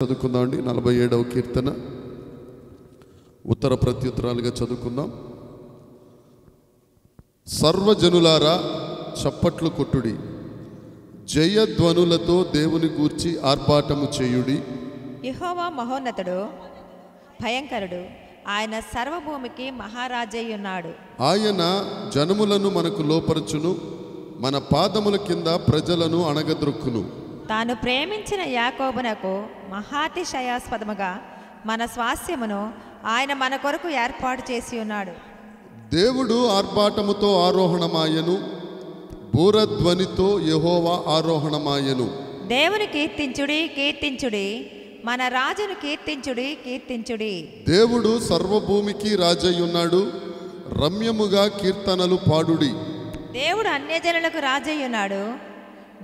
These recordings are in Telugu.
చదువుకుందాం అండి. 47వ కీర్తన ఉత్తర ప్రత్యుత్తరాలుగా చదువుకుందాం. సర్వజనులారా చప్పట్లు కొట్టుడి, జయధ్వనులతో దేవుని గూర్చి ఆర్భాటము చేయుడి. యెహోవా మహోన్నతుడు, భయంకరుడు, ఆయన సర్వభూమికి మహారాజయ్యున్నాడు. ఆయన జనములను మనకు లోపరచును, మన పాదముల కింద ప్రజలను అణగద్రొక్కును. తాను ప్రేమించిన యాకోబునకు మహాతిశయాస్పదముగా మన స్వాస్యమును ఆయన మన కొరకు ఏర్పాటు చేసి ఉన్నాడు. దేవుడు ఆర్భాటముతో ఆరోహణమాయను, బూరధ్వనితో యెహోవా ఆరోహణమాయను. దేవుని కీర్తించుడి, కీర్తించుడి, మన రాజును కీర్తించుడి, కీర్తించుడి. దేవుడు సర్వభూమికి రాజయ్యున్నాడు, రమ్యముగా కీర్తనలు పాడుడి. దేవుడు అన్యజనులకు రాజయ్యున్నాడు,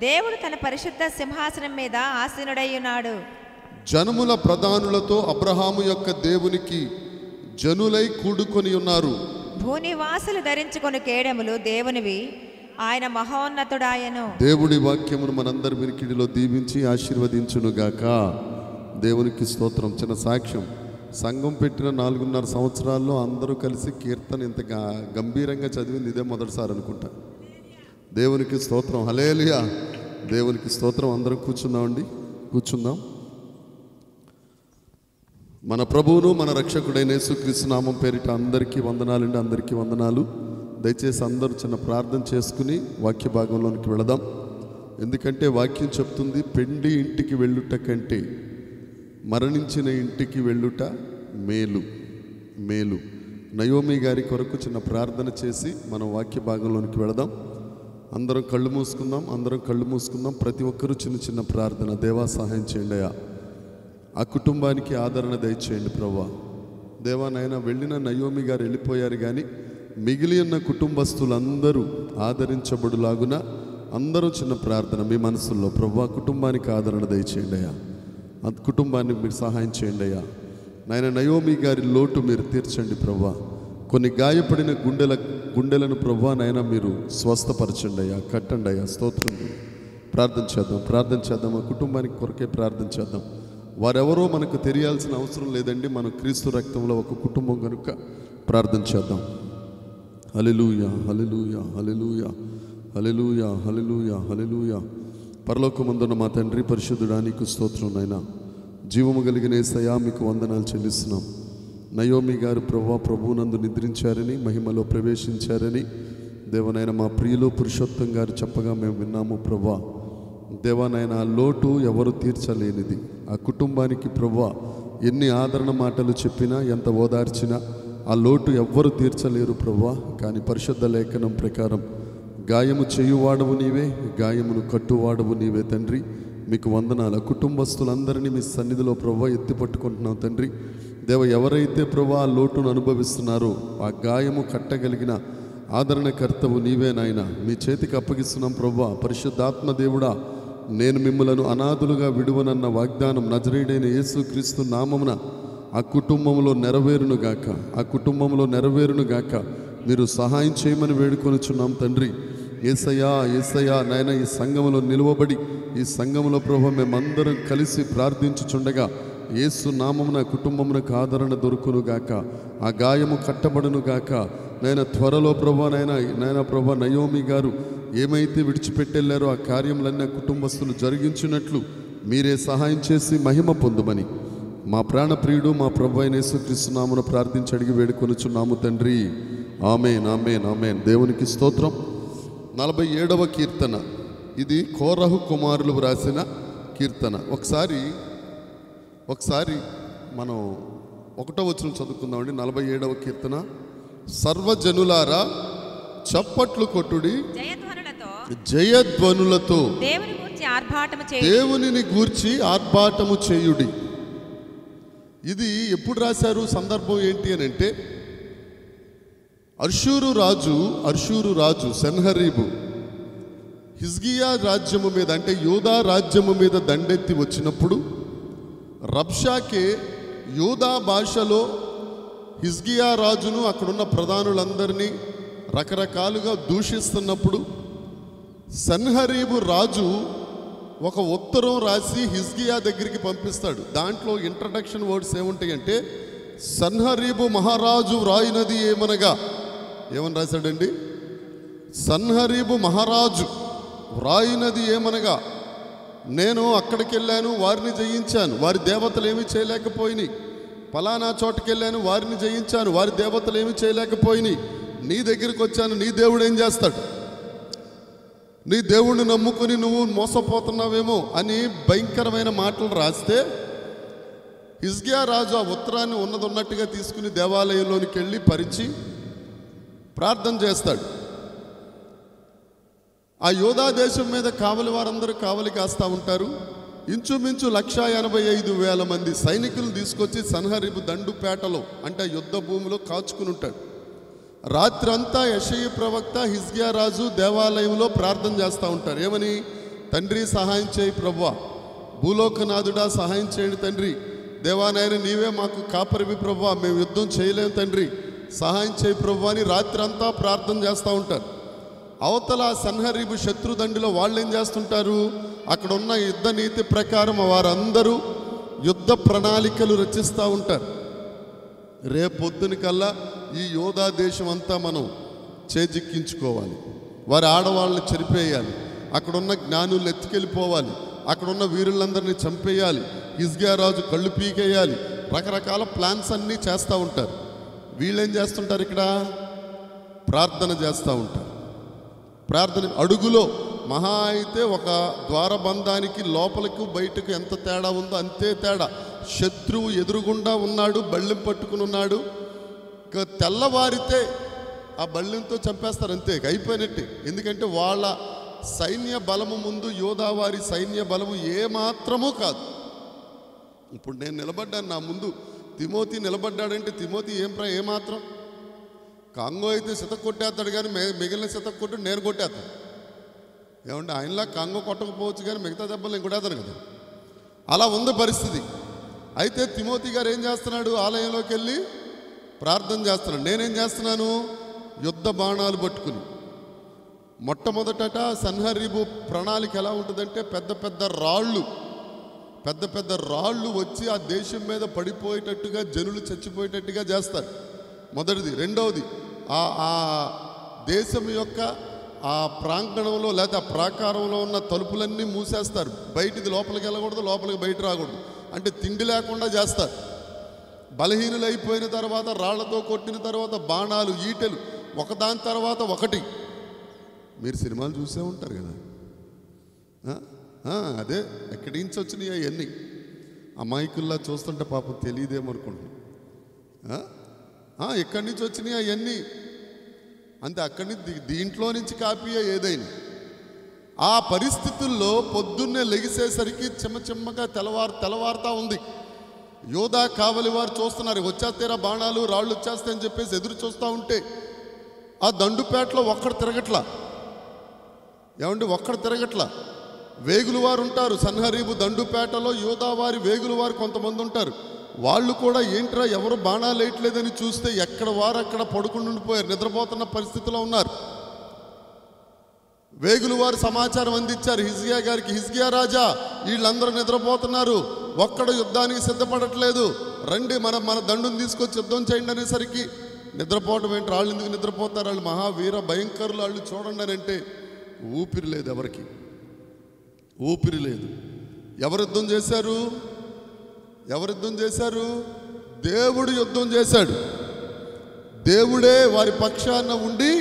దేవుడు తన పరిశుద్ధ సింహాసనం మీద ఆసీనుడయ్యున్నాడు. జనముల ప్రధానులతో అబ్రహాము యొక్క దేవునికి జనులై కూడుకొని ఉన్నారు. భూనివాసులు ధరించుకొని కేడములు దేవునివి, ఆయన మహోన్నతుడాయను. దేవుడి వాక్యమును మనందరి వినికిడిలో దీవించి ఆశీర్వదించునుగాక. దేవునికి స్తోత్రం. చిన్న సాక్ష్యం, సంఘం పెట్టిన 4.5 సంవత్సరాల్లో అందరూ కలిసి కీర్తన ఇంత గంభీరంగా చదివింది ఇదే మొదటిసారి అనుకుంటా. దేవునికి స్తోత్రం, హల్లెలూయా. దేవునికి స్తోత్రం. అందరం కూర్చుందామండి, కూర్చుందాం. మన ప్రభువును మన రక్షకుడైన యేసుక్రీస్తు నామం పేరిట అందరికీ వందనాలండి, అందరికీ వందనాలు. దయచేసి అందరూ చిన్న ప్రార్థన చేసుకుని వాక్య భాగంలోనికి వెళదాం. ఎందుకంటే వాక్యం చెప్తుంది, పెండి ఇంటికి వెళ్ళుట కంటే మరణించిన ఇంటికి వెళ్ళుట మేలు మేలు. నయోమి గారి కొరకు చిన్న ప్రార్థన చేసి మనం వాక్య భాగంలోనికి వెళదాం. అందరం కళ్ళు మూసుకుందాం, అందరం కళ్ళు మూసుకుందాం. ప్రతి ఒక్కరూ చిన్న చిన్న ప్రార్థన. దేవా సహాయం చేయండి అయ్యా, ఆ కుటుంబానికి ఆదరణ దయచేయండి ప్రభువా. దేవా నాయన, వెళ్ళిన నయోమి గారు వెళ్ళిపోయారు, కానీ మిగిలి ఉన్న కుటుంబస్తులందరూ ఆదరించబడులాగున అందరూ చిన్న ప్రార్థన మీ మనసుల్లో. ప్రభువా, కుటుంబానికి ఆదరణ దయచేయండి అయ్యా, ఆ కుటుంబానికి మీరు సహాయం చేయండి అయ్యా. నాయన, నయోమి గారి లోటు మీరు తీర్చండి ప్రభువా. కొన్ని గాయపడిన గుండెలను ప్రభువా నాయన మీరు స్వస్థపరచండి అయ్యా, కట్టండి అయ్యా. స్తోత్రం. ప్రార్థన చేద్దాం, ప్రార్థన చేద్దాం. ఆ కుటుంబానికి కొరకే ప్రార్థన చేద్దాం. వారెవరో మనకు తెలియాల్సిన అవసరం లేదండి, మన క్రీస్తు రక్తంలో ఒక కుటుంబం కనుక ప్రార్థన చేద్దాం. హల్లెలూయా, హల్లెలూయా, హల్లెలూయా, హల్లెలూయా, హల్లెలూయా, హల్లెలూయా. పరలోకమందున్న మా తండ్రి పరిశుద్ధుడా, నీకు స్తోత్రం నాయనా. జీవము కలిగిన యేసయ్యా, మీకు వందనాలు చెల్లిస్తున్నాం. నయోమి గారు ప్రభువునందు నిద్రించారని, మహిమలో ప్రవేశించారని దేవనైనా మా ప్రియులు పురుషోత్తం గారు చెప్పగా మేము విన్నాము ప్రభువా. దేవనైనా ఆ లోటు ఎవరు తీర్చలేనిది. ఆ కుటుంబానికి ప్రభువా ఎన్ని ఆదరణ మాటలు చెప్పినా, ఎంత ఓదార్చినా ఆ లోటు ఎవ్వరు తీర్చలేరు ప్రభువా. కానీ పరిశుద్ధ లేఖనం ప్రకారం గాయము చేయువాడవు నీవే, గాయమును కట్టువాడవు నీవే తండ్రి. మీకు వందనాలు. కుటుంబస్తులందరినీ మీ సన్నిధిలో ప్రభువా ఎత్తి పట్టుకుంటున్నాం తండ్రి. దేవ, ఎవరైతే ప్రభువా ఆ లోటును అనుభవిస్తున్నారో ఆ గాయము కట్టగలిగిన ఆదరణకర్తవు నీవే నాయన. మీ చేతికి అప్పగిస్తున్నాం ప్రభువా. పరిశుద్ధాత్మ దేవుడా, నేను మిమ్మలను అనాథులుగా విడువనన్న వాగ్దానం నజరేయుడైన యేసుక్రీస్తు నామమున ఆ కుటుంబంలో నెరవేరునుగాక, ఆ కుటుంబంలో నెరవేరునుగాక. మీరు సహాయం చేయమని వేడుకొనుచున్నాం తండ్రి. యేసయ్యా, యేసయ్యా నాయన, ఈ సంఘములో నిలువబడి ఈ సంఘములో ప్రభువా మేమందరం కలిసి ప్రార్థించుచుండగా యేసు నామమున కుటుంబమునకు ఆదరణ దొరుకునుగాక, ఆ గాయము కట్టబడునుగాక. నాయన త్వరలో ప్రభువా నాయన ప్రభువా నయోమి గారు ఏమైతే విడిచిపెట్టెళ్ళారో ఆ కార్యములన్నీ కుటుంబస్తులు జరిగించినట్లు మీరే సహాయం చేసి మహిమ పొందుమని మా ప్రాణప్రియుడు మా ప్రభు అయిన యేసుక్రీస్తు నామమున ప్రార్థించి అడిగి వేడుకొనుచున్నాము తండ్రి. ఆమేన్, ఆమేన్, ఆమేన్. దేవునికి స్తోత్రం. 47వ కీర్తన. ఇది కోరహు కుమారులు వ్రాసిన కీర్తన. ఒకసారి మనం 1వ వచనం చదువుకుందామండి. 47వ కీర్తన. సర్వజనులారా చప్పట్లు కొట్టుడి, జయధ్వనులతో దేవునిని గూర్చి ఆర్భాటము చేయుడి. ఇది ఎప్పుడు రాశారు? సందర్భం ఏంటి అని అంటే, అర్షూరు రాజు సెన్హరీబు హిజ్కియా రాజ్యము మీద, అంటే యూదా రాజ్యము మీద దండెత్తి వచ్చినప్పుడు రబ్షాకే యూదా భాషలో హిజ్కియా రాజును అక్కడున్న ప్రధానులందరినీ రకరకాలుగా దూషిస్తున్నప్పుడు సన్హరీబు రాజు ఒక ఉత్తరం రాసి హిజ్కియా దగ్గరికి పంపిస్తాడు. దాంట్లో ఇంట్రడక్షన్ వర్డ్స్ ఏముంటాయంటే, సన్హరీబు మహారాజు వ్రాయినది ఏమనగా, ఏమని రాశాడండి? సన్హరీబు మహారాజు వ్రాయినది ఏమనగా, నేను అక్కడికి వెళ్ళాను, వారిని జయించాను, వారి దేవతలు ఏమీ చేయలేకపోయినాయి. ఫలానా చోటుకి వెళ్ళాను, వారిని జయించాను, వారి దేవతలు ఏమీ చేయలేకపోయినాయి. నీ దగ్గరికి వచ్చాను, నీ దేవుడు ఏం చేస్తాడు? నీ దేవుడిని నమ్ముకుని నువ్వు మోసపోతున్నావేమో అని భయంకరమైన మాటలు రాస్తే, హిజ్కియా రాజు ఆ ఉత్తరాన్ని ఉన్నట్టుగా తీసుకుని దేవాలయంలోనికి వెళ్ళి పరిచి ప్రార్థన చేస్తాడు. ఆ యోధా దేశం మీద కావలి వారందరూ కావలి కాస్తూ ఉంటారు. ఇంచుమించు 185,000 మంది సైనికులను తీసుకొచ్చి సన్హరీబు దండుపేటలో, అంటే యుద్ధ భూమిలో కాచుకుని ఉంటాడు. రాత్రంతా యెషయా ప్రవక్త, హిజ్కియా రాజు దేవాలయంలో ప్రార్థన చేస్తూ ఉంటారు. ఏమని? తండ్రి సహాయం చేయి ప్రభువా, భూలోకనాథుడా సహాయం చేయండి తండ్రి, దేవానాయన నీవే మాకు కాపరివి ప్రభువా, మేము యుద్ధం చేయలేము తండ్రి, సహాయం చేయి ప్రభువా అని రాత్రంతా ప్రార్థన చేస్తూ ఉంటారు. అవతల సన్హరీబు శత్రుదండిలో వాళ్ళు ఏం చేస్తుంటారు? అక్కడ ఉన్న యుద్ధ నీతి ప్రకారం వారందరూ యుద్ధ ప్రణాళికలు రచిస్తూ ఉంటారు. రేపొద్దున కల్లా ఈ యోధా దేశం అంతా మనం చేజిక్కించుకోవాలి, వారి ఆడవాళ్ళని చెరిపేయాలి, అక్కడున్న జ్ఞానులు ఎత్తుకెళ్ళిపోవాలి, అక్కడున్న వీరులందరినీ చంపేయాలి, హిజ్కియా రాజు కళ్ళు పీకేయాలి, రకరకాల ప్లాన్స్ అన్నీ చేస్తూ ఉంటారు. వీళ్ళేం చేస్తుంటారు? ఇక్కడ ప్రార్థన చేస్తూ ఉంటారు. ప్రార్థన అడుగులో మహా అయితే ఒక ద్వారబంధానికి లోపలికి బయటకు ఎంత తేడా ఉందో అంతే తేడా. శత్రువు ఎదురుగుండా ఉన్నాడు, బళ్ళెం పట్టుకుని ఉన్నాడు. తెల్లవారితే ఆ బళ్ళెంతో చంపేస్తారు, అంతే, అయిపోయినట్టే. ఎందుకంటే వాళ్ళ సైన్య బలము ముందు యోధావారి సైన్య బలము ఏమాత్రమూ కాదు. ఇప్పుడు నేను నిలబడ్డాను, నా ముందు తిమోతి నిలబడ్డాడంటే తిమోతి ఏమాత్రం? కాంగో అయితే శతక కొట్టేస్తాడు, కానీ మిగిలిన శతక కొట్టు నేను కొట్టేస్తాను. ఏమంటే ఆయనలా కాంగో కొట్టకపోవచ్చు, కానీ మిగతా దెబ్బలు నేను కొట్టేస్తాను కదా. అలా ఉంది పరిస్థితి. అయితే తిమోతి గారు ఏం చేస్తున్నాడు? ఆలయంలోకి వెళ్ళి ప్రార్థన చేస్తున్నాడు. నేనేం చేస్తున్నాను? యుద్ధ బాణాలు పట్టుకుని. మొట్టమొదట సన్హరీబు ప్రణాళిక ఎలా ఉంటుందంటే, పెద్ద పెద్ద రాళ్ళు వచ్చి ఆ దేశం మీద పడిపోయేటట్టుగా, జనులు చచ్చిపోయేటట్టుగా చేస్తారు, మొదటిది. రెండవది, ఆ దేశం యొక్క ఆ ప్రాంగణంలో లేదా ప్రాకారంలో ఉన్న తలుపులన్నీ మూసేస్తారు. బయటిది లోపలికి వెళ్ళకూడదు, లోపలికి బయట రాకూడదు. అంటే తిండి లేకుండా చేస్తారు. బలహీనులు అయిపోయిన తర్వాత రాళ్లతో కొట్టిన తర్వాత బాణాలు, ఈటెలు ఒకదాని తర్వాత ఒకటి. మీరు సినిమాలు చూసే ఉంటారు కదా, అదే ఎక్కడి నుంచి వచ్చినాయి అవన్నీ. అమాయకుల్లా చూస్తుంటే పాపం తెలియదేమనుకుంటున్నాం. ఎక్కడి నుంచి వచ్చినాయి అవన్నీ అంతే, అక్కడి నుంచి దీంట్లో నుంచి కాపీయే ఏదైనా. ఆ పరిస్థితుల్లో పొద్దున్నే లెగిసేసరికి చిమ్మగా తెల్లవారుతా ఉంది. యోధా కావలి వారు చూస్తున్నారు, వచ్చేస్తేరా బాణాలు, రాళ్ళు వచ్చేస్తాయని చెప్పేసి ఎదురు చూస్తూ ఉంటే ఆ దండుపేటలో ఒక్కడు తిరగట్లా. ఏమండి, ఒక్కడు తిరగట్లా. వేగులు వారు ఉంటారు సన్హరీబు దండుపేటలో, యోధా వారి వేగులు వారు కొంతమంది ఉంటారు. వాళ్ళు కూడా ఏంట్రా ఎవరు బాణాలు వేయట్లేదని చూస్తే ఎక్కడ వారు అక్కడ పడుకుని ఉండిపోయారు, నిద్రపోతున్న పరిస్థితిలో ఉన్నారు. వేగులు వారు సమాచారం అందించారు హిజ్కియా గారికి, హిజ్కియా రాజా వీళ్ళందరూ నిద్రపోతున్నారు, ఒక్కడు యుద్ధానికి సిద్ధపడట్లేదు, రండి మన దండుని తీసుకొచ్చి యుద్ధం చేయండి అనేసరికి, నిద్రపోవటం ఏంటి, వాళ్ళు ఎందుకు నిద్రపోతారు, వాళ్ళు మహావీర భయంకరులు, వాళ్ళు చూడండి అని అంటే ఊపిరి లేదు, ఎవరికి ఊపిరి లేదు. ఎవరు యుద్ధం చేశారు? దేవుడు యుద్ధం చేశాడు. దేవుడే వారి పక్షాన ఉండి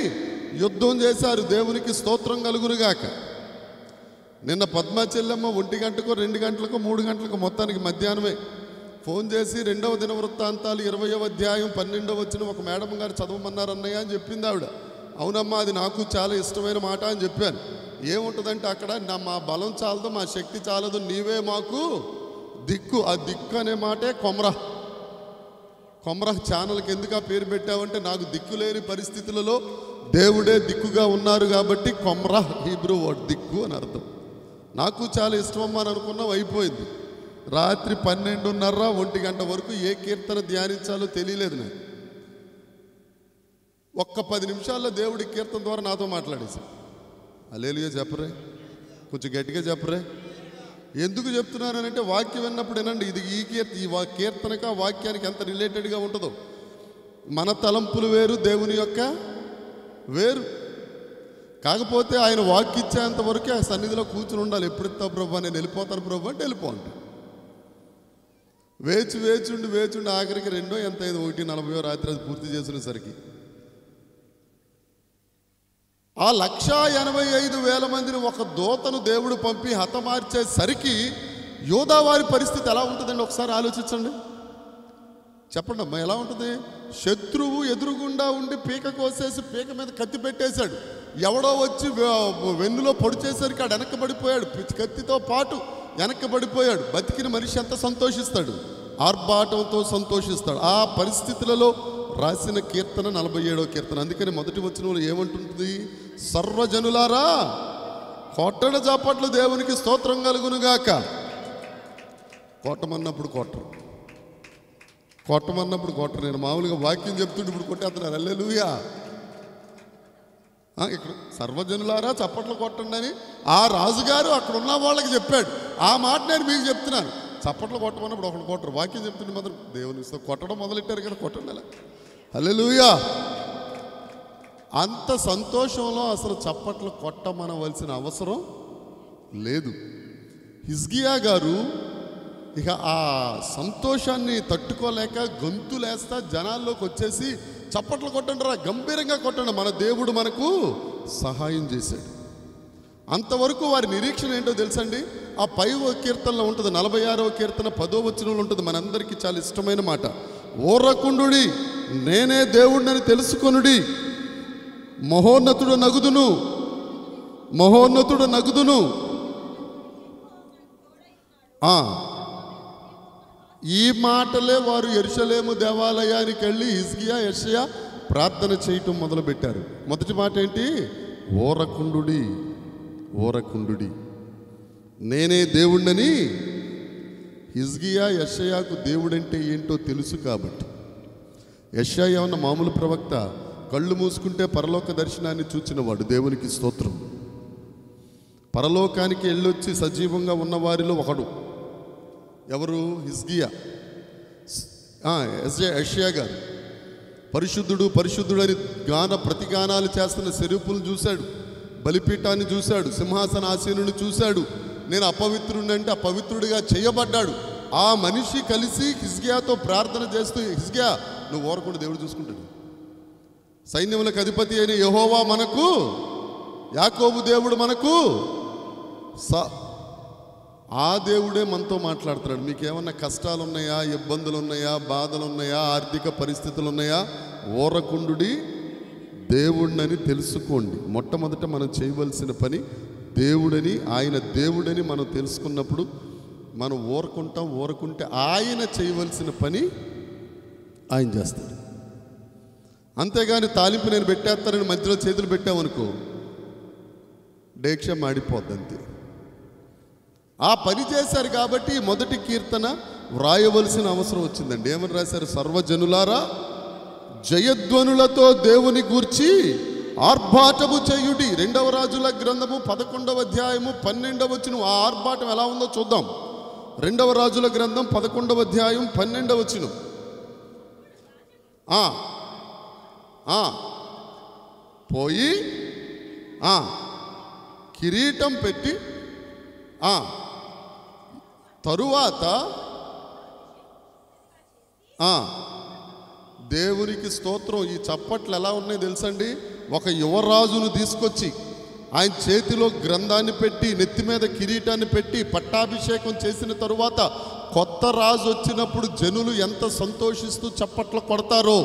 యుద్ధం చేశారు. దేవునికి స్తోత్రం కలుగునుగాక. నిన్న పద్మా చెల్లెమ్మ 1 గంటకో 2 గంటలకో 3 గంటలకు మొత్తానికి మధ్యాహ్నమే ఫోన్ చేసి 2వ దినవృత్తాంతాలు 20వ అధ్యాయం 12వ వచనం ఒక మేడం గారు చదవమన్నారు అన్నయ్య అని చెప్పింది ఆవిడ. అవునమ్మా, అది నాకు చాలా ఇష్టమైన మాట అని చెప్పాను. ఏముంటుందంటే అక్కడ, మా బలం చాలదు, మా శక్తి చాలదు, నీవే మాకు దిక్కు. ఆ దిక్కు అనే మాటే కొమ్రా ఛానల్కి ఎందుకు ఆ పేరు పెట్టావంటే, నాకు దిక్కు లేని పరిస్థితులలో దేవుడే దిక్కుగా ఉన్నారు కాబట్టి కొమ్రా, హీబ్రూ వర్డ్ దిక్కు అని అర్థం. నాకు చాలా ఇష్టమమ్మా అని అనుకున్నాం, అయిపోయింది. రాత్రి 12:30, 1 గంట వరకు ఏ కీర్తన ధ్యానించాలో తెలియలేదు నాకు. ఒక్క 10 నిమిషాల్లో దేవుడి కీర్తన ద్వారా నాతో మాట్లాడేశారు. హల్లెలూయా చెప్పరే, కొంచెం గట్టిగా చెప్పరే. ఎందుకు చెప్తున్నానంటే వాక్యం విన్నప్పుడు ఏనండి, ఇది ఈ కీర్తనక వాక్యానికి ఎంత రిలేటెడ్గా ఉంటుందో. మన తలంపులు వేరు, దేవుని యొక్క వేరు. కాకపోతే ఆయన వాక్యం ఇచ్చేంత వరకే ఆ సన్నిధిలో కూర్చుని ఉండాలి. ఎప్పుడు ఇస్తావు ప్రభు, నేను వెళ్ళిపోతాను ప్రభు అంటే వెళ్ళిపోండి. వేచుండి ఆఖరికి 1:40 రాత్రి అది పూర్తి చేసినసరికి ఆ 1,85,000 మందిని ఒక దూతను దేవుడు పంపి హతమార్చేసరికి యోధా వారి పరిస్థితి ఎలా ఉంటుందండి? ఒకసారి ఆలోచించండి, చెప్పండి అమ్మా, ఎలా ఉంటుంది? శత్రువు ఎదురుగుండా ఉండి పీక కోసేసి పీక మీద కత్తి పెట్టేశాడు. ఎవడో వచ్చి వెన్నులో పొడి చేసరికి ఆడు వెనక్కబడిపోయాడు, కత్తితో పాటు వెనక్కబడిపోయాడు. బతికిన మనిషి ఎంత సంతోషిస్తాడు? ఆర్భాటంతో సంతోషిస్తాడు. ఆ పరిస్థితులలో రాసిన కీర్తన 47వ కీర్తన. అందుకని మొదటి వచనంలో ఏమంటుంది? సర్వజనులారా కొట్టడ జాపట్లు దేవునికి స్తోత్రం కలుగునుగాక. కొట్టమన్నప్పుడు కొట్టరు. నేను మామూలుగా వాక్యం చెప్తుంటే ఇప్పుడు కొట్టేస్తున్నారు. హల్లెలూయా. ఇక్కడ సర్వజనులారా చప్పట్లు కొట్టండి అని ఆ రాజుగారు అక్కడ ఉన్న వాళ్ళకి చెప్పాడు. ఆ మాట నేను మీకు చెప్తున్నాను. చప్పట్లు కొట్టమన్నప్పుడు ఒకళ్ళు కొట్టరు. వాక్యం చెప్తుంటే మాత్రం దేవుని కొట్టడం మొదలెట్టారు కదా, కొట్టండి అలా. హల్లెలూయా. అంత సంతోషంలో అసలు చప్పట్లు కొట్టమనవలసిన అవసరం లేదు. హిజ్కియా గారు ఇక ఆ సంతోషాన్ని తట్టుకోలేక గొంతులేస్తా జనాల్లోకి వచ్చేసి చప్పట్లు కొట్టండి రా, గంభీరంగా కొట్టండి, మన దేవుడు మనకు సహాయం చేశాడు. అంతవరకు వారి నిరీక్షణ ఏంటో తెలుసండి? ఆ 5వ కీర్తనలో ఉంటుంది, 46వ కీర్తన 10వ వచనంలో ఉంటుంది. మనందరికీ చాలా ఇష్టమైన మాట. ఓరకుండుడి, నేనే దేవుడిని తెలుసుకొనుడి, మహోన్నతుడు నగుదును. ఈ మాటలే వారు యెరూషలేము దేవాలయానికి వెళ్ళి హిజ్కియా, యెషయా ప్రార్థన చేయటం మొదలుపెట్టారు. మొదటి మాట ఏంటి? ఓరకుండుడి, నేనే దేవుణ్ణని. హిజ్కియా, యెషయాకు దేవుడంటే ఏంటో తెలుసు కాబట్టి. యెషయా ఏమన్నా మామూలు ప్రవక్త? కళ్ళు మూసుకుంటే పరలోక దర్శనాన్ని చూచినవాడు. దేవునికి స్తోత్రం. పరలోకానికి వెళ్ళొచ్చి సజీవంగా ఉన్న వారిలో ఒకడు. ఎవరు? హిజ్కియా. యెషయా గారు పరిశుద్ధుడు అని ప్రతిగానాలు చేస్తున్న సెరూపులను చూశాడు, బలిపీఠాన్ని చూశాడు, సింహాసనాసీనుని చూశాడు. నేను అపవిత్రుడిని అంటే అపవిత్రుడిగా చేయబడ్డాడు. ఆ మనిషి కలిసి హిజ్కియాతో ప్రార్థన చేస్తూ, హిజ్కియా నువ్వు ఓరకుండా దేవుడు చూసుకుంటాడు. సైన్యములకు అధిపతి అయిన యెహోవా మనకు, యాకోబు దేవుడు మనకు, ఆ దేవుడే మనతో మాట్లాడుతున్నాడు. మీకేమన్నా కష్టాలు ఉన్నాయా, ఇబ్బందులు ఉన్నాయా, బాధలు ఉన్నాయా, ఆర్థిక పరిస్థితులు ఉన్నాయా? ఓరకుండుడి, దేవుడిని తెలుసుకోండి. మొట్టమొదట మనం చేయవలసిన పని దేవుడని, ఆయన దేవుడని మనం తెలుసుకున్నప్పుడు మనం ఊరకుంటే ఆయన చేయవలసిన పని ఆయన చేస్తాడు. అంతేగాని తాలింపు నేను పెట్టేస్తానని మధ్యలో చేతులు పెట్టామనుకో డేక్ష మాడిపోద్ది అంతే. ఆ పని చేశారు కాబట్టి మొదటి కీర్తన వ్రాయవలసిన అవసరం వచ్చిందండి. ఏమని రాశారు? సర్వజనులారా జయధ్వనులతో దేవుని గూర్చి ఆర్భాటము చేయుడి. 2వ రాజుల గ్రంథము 11వ అధ్యాయము 12వ వచనం. ఆ ఆర్భాటం ఎలా ఉందో చూద్దాం. 2వ రాజుల గ్రంథం 11వ అధ్యాయం 12వ వచనం. పోయి కిరీటం పెట్టి తరువాత దేవునికి స్తోత్రం. ఈ చప్పట్లు ఎలా ఉన్నాయి తెలుసండి? ఒక యువరాజును తీసుకొచ్చి ఆయన చేతిలో గ్రంథాన్ని పెట్టి, నెత్తి మీద కిరీటాన్ని పెట్టి పట్టాభిషేకం చేసిన తరువాత కొత్త రాజు వచ్చినప్పుడు జనులు ఎంత సంతోషిస్తూ చప్పట్లు కొడతారో,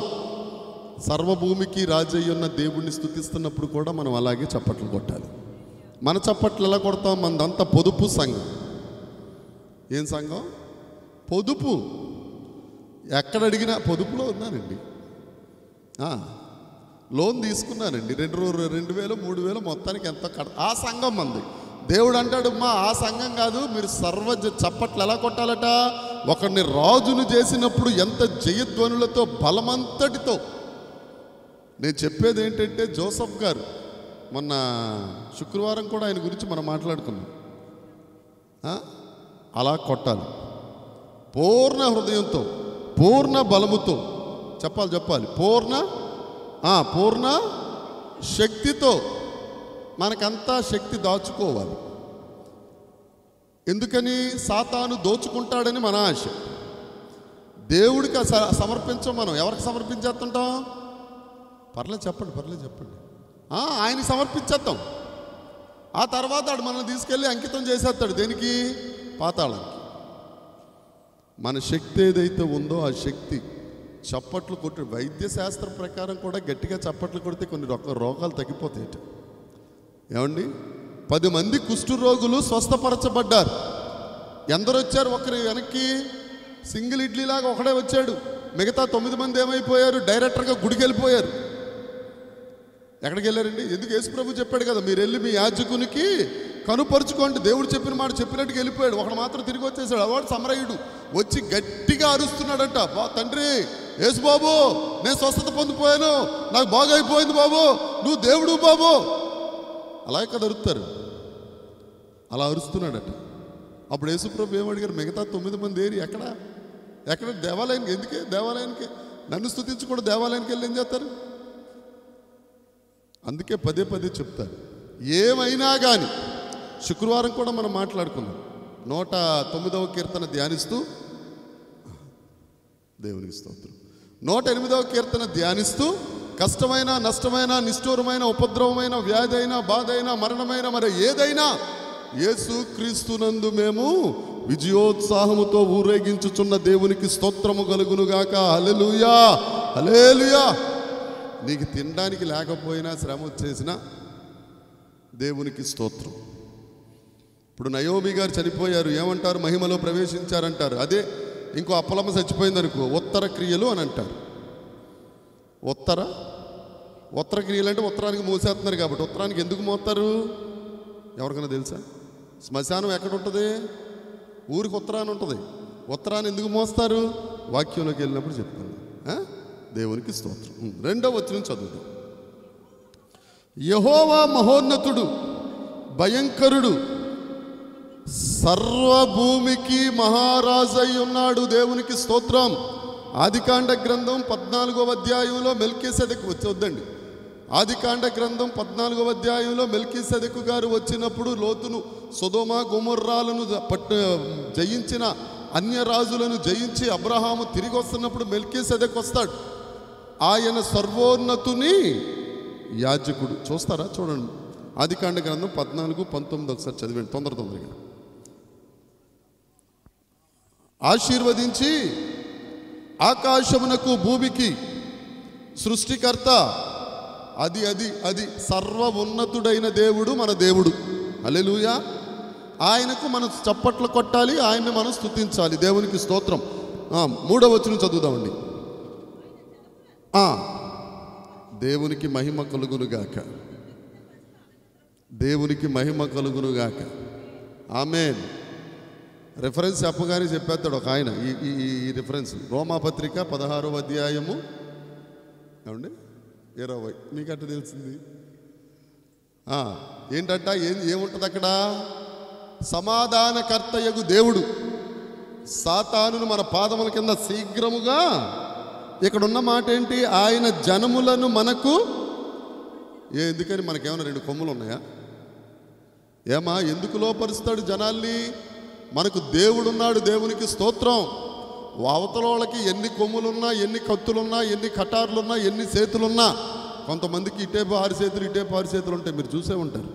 సర్వభూమికి రాజయ్యున్న దేవుణ్ణి స్తుతిస్తున్నప్పుడు కూడా మనం అలాగే చప్పట్లు కొట్టాలి. మన చప్పట్లు ఎలా కొడతాం? మనదంతా పొదుపు సంఘం. ఏం సంఘం? పొదుపు. ఎక్కడ అడిగినా పొదుపులో ఉన్నానండి, లోన్ తీసుకున్నానండి, 2,000 3,000 మొత్తానికి ఎంత ఆ సంఘం మంది. దేవుడు అంటాడు, ఆ సంఘం కాదు, మీరు చప్పట్లు ఎలా కొట్టాలట? ఒకరిని రాజును చేసినప్పుడు ఎంత జయధ్వనులతో, బలమంతటితో. నేను చెప్పేది ఏంటంటే, జోసఫ్ గారు మొన్న శుక్రవారం కూడా ఆయన గురించి మనం మాట్లాడుకున్నాం. అలా కొట్టాలి. పూర్ణ హృదయంతో, పూర్ణ బలముతో చెప్పాలి. పూర్ణ శక్తితో మనకంతా శక్తి దాచుకోవాలి. ఎందుకని? సాతాను దోచుకుంటాడని మన ఆశ. దేవుడికి సమర్పించం. మనం ఎవరికి సమర్పించేస్తుంటాం? పర్లేదు చెప్పండి. ఆయనకి సమర్పించేస్తాం. ఆ తర్వాత వాడు మనల్ని తీసుకెళ్ళి అంకితం చేసేస్తాడు. దేనికి? పాతాళానికి. మన శక్తి ఏదైతే ఉందో ఆ శక్తి చప్పట్లు కొట్టి, వైద్య శాస్త్రం ప్రకారం కూడా గట్టిగా చప్పట్లు కొడితే కొన్ని రోగాలు తగ్గిపోతాయి. ఏమండి? 10 మంది కుష్టు రోగులు స్వస్థపరచబడ్డారు. ఎందరు వచ్చారు? ఒకరి వెనక్కి సింగిల్ ఇడ్లీలాగా ఒకడే వచ్చాడు. మిగతా 9 మంది ఏమైపోయారు? డైరెక్టర్గా గుడికి వెళ్ళిపోయారు. ఎక్కడికి వెళ్ళారండి? ఎందుకు? యేసుప్రభు చెప్పాడు కదా, మీరు వెళ్ళి మీ యాజకునికి కనుపరుచుకోండి. దేవుడు చెప్పిన మాట చెప్పినట్టుగా వెళ్ళిపోయాడు. ఒకడు మాత్రం తిరిగి వచ్చేసాడు. వాడు సమరయుడు. వచ్చి గట్టిగా అరుస్తున్నాడంట, తండ్రి యేసుబాబు, నేను స్వస్థత పొందిపోయాను, నాకు బాగా అయిపోయింది బాబు, నువ్వు దేవుడు బాబు. అలాగే కదా అరుస్తారు. అలా అరుస్తున్నాడట. అప్పుడు యేసుప్రభు ఏమడిగారు? మిగతా 9 మంది ఏరి ఎక్కడ దేవాలయానికి? ఎందుకే దేవాలయానికి? నన్ను స్తుతించకుండా దేవాలయానికి వెళ్ళి ఏం చేస్తారు? అందుకే పదే చెప్తారు. ఏమైనా కానీ శుక్రవారం కూడా మనం మాట్లాడుకున్నాం. 109వ కీర్తన ధ్యానిస్తూ, దేవునికి స్తోత్రం, 108వ కీర్తన ధ్యానిస్తూ, కష్టమైన, నష్టమైన, నిష్ఠూరమైన, ఉపద్రవమైన, వ్యాధి అయినా, బాధ అయినా, మరణమైన, మరి ఏదైనా యేసు క్రీస్తునందు మేము విజయోత్సాహముతో ఊరేగించుచున్న దేవునికి స్తోత్రము కలుగునుగాక. హల్లెలూయా, హల్లెలూయా. నీకు తినడానికి లేకపోయినా, శ్రమ వచ్చేసినా దేవునికి స్తోత్రం. ఇప్పుడు నయోమి గారు చనిపోయారు, ఏమంటారు? మహిమలో ప్రవేశించారంటారు. అదే ఇంకో అప్పలమ్మ చచ్చిపోయిందనుకో, ఉత్తర క్రియలు అని అంటారు. ఉత్తర క్రియలు అంటే ఉత్తరానికి మోసేస్తున్నారు కాబట్టి. ఉత్తరానికి ఎందుకు మోస్తారు? ఎవరికైనా తెలుసా? శ్మశానం ఎక్కడ ఉంటుంది? ఊరికి ఉత్తరాన్ని ఉంటుంది. ఉత్తరాన్ని ఎందుకు మోస్తారు? వాక్యంలోకి వెళ్ళినప్పుడు చెప్తాను. దేవునికి స్తోత్రం. 2వ వచనం చదువుతాం. యెహోవా మహోన్నతుడు, భయంకరుడు, సర్వభూమికి మహారాజై ఉన్నాడు. దేవునికి స్తోత్రం. ఆదికాండ గ్రంథం 14వ అధ్యాయంలో మెల్కీసెదెకు వద్దండి. ఆదికాండ గ్రంథం 14వ అధ్యాయంలో మెల్కీసెదెకు గారు వచ్చినప్పుడు లోతును, సొదొమ గొమొర్రాలను జయించిన అన్యరాజులను జయించి అబ్రహాము తిరిగి వస్తున్నప్పుడు మెల్కీసెదెకు వస్తాడు. ఆయన సర్వోన్నతుని యాజకుడు. చూస్తారా? చూడండి, ఆదికాండ గ్రంథం 14:19 ఒకసారి చదివండి తొందరగా. ఆశీర్వదించి ఆకాశమునకు భూమికి సృష్టికర్త, అది సర్వోన్నతుడైన దేవుడు మన దేవుడు. హల్లెలూయా. ఆయనకు మనం చప్పట్లు కొట్టాలి, ఆయన్ని మనం స్తుతించాలి. దేవునికి స్తోత్రం. 3వ వచనం చదువుదామండి. దేవునికి మహిమ కలుగునుగాక, దేవునికి మహిమ కలుగునుగాక. ఆమేన్. రిఫరెన్స్ చెప్పగానే చెప్పేస్తాడు ఒక ఆయన. ఈ రిఫరెన్స్ రోమాపత్రిక 16వ అధ్యాయము ఏమండి 20. మీకు అట్ట తెలిసింది ఏంటంట? ఏముంటుంది అక్కడ? సమాధానకర్తయగు దేవుడు సాతానును మన పాదముల కింద శీఘ్రముగా. ఇక్కడున్న మాట ఏంటి? ఆయన జనములను మనకు. ఎందుకని? మనకేమైనా 2 కొమ్ములు ఉన్నాయా? ఎందుకు లోపరుస్తాడు జనాల్ని? మనకు దేవుడున్నాడు. దేవునికి స్తోత్రం. అవతల వాళ్ళకి ఎన్ని కొమ్ములున్నా, ఎన్ని కత్తులున్నా, ఎన్ని కటార్లున్నా, ఎన్ని చేతులున్నా, కొంతమందికి ఇటేపు 6 చేతులు, ఇటేపు 6 చేతులు ఉంటాయి. మీరు చూసే ఉంటారు.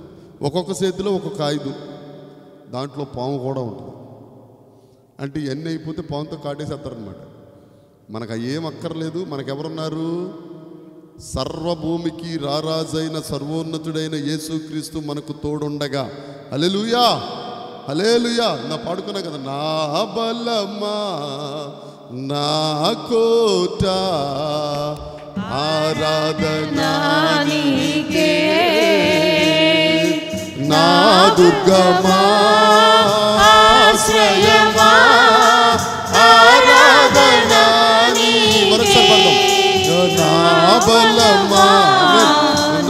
ఒక్కొక్క చేతిలో ఒక్కొక్క ఆయుధం, దాంట్లో పాము కూడా ఉంటుంది. అంటే ఎన్ని అయిపోతే పాముతో కాటేసేస్తారనమాట. మనకు ఏం అక్కర్లేదు. మనకెవరున్నారు? సర్వభూమికి రారాజైన సర్వోన్నతుడైన యేసుక్రీస్తు మనకు తోడుండగా. హల్లెలూయా, హల్లెలూయా. నా పాడుకున్నా కదా, నా బలమా, నా కోట, ఆరాధనా నీకే, నా దుర్గమా, ఆశ్రయమా, ఆరాధనా నీకే, నా బలమా,